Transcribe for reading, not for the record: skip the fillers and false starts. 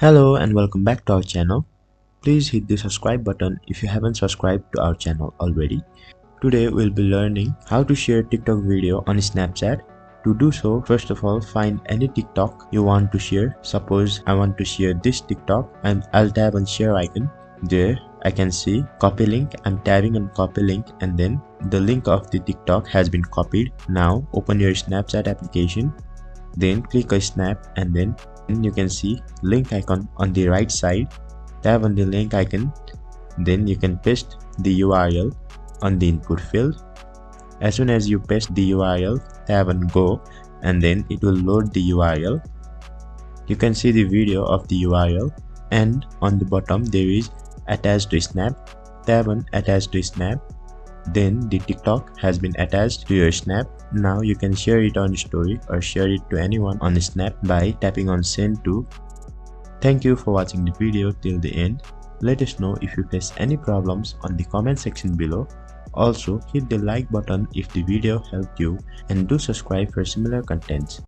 Hello and welcome back to our channel. Please hit the subscribe button if you haven't subscribed to our channel already. Today we'll be learning how to share TikTok video on Snapchat. To do so, first of all, find any TikTok you want to share. Suppose I want to share this TikTok and I'll tap on share icon. There I can see copy link. I'm tapping on copy link and then the link of the TikTok has been copied. Now open your Snapchat application. Then click a snap and then you can see link icon on the right side. Tap on the link icon, then you can paste the URL on the input field. As soon as you paste the URL, tap on go and then it will load the URL. You can see the video of the URL and on the bottom there is attached to snap. Tap on attach to snap. Then the TikTok has been attached to your snap. Now you can share it on story or share it to anyone on snap by tapping on send to. Thank you for watching the video till the end. Let us know if you face any problems on the comment section below. Also hit the like button if the video helped you and do subscribe for similar contents.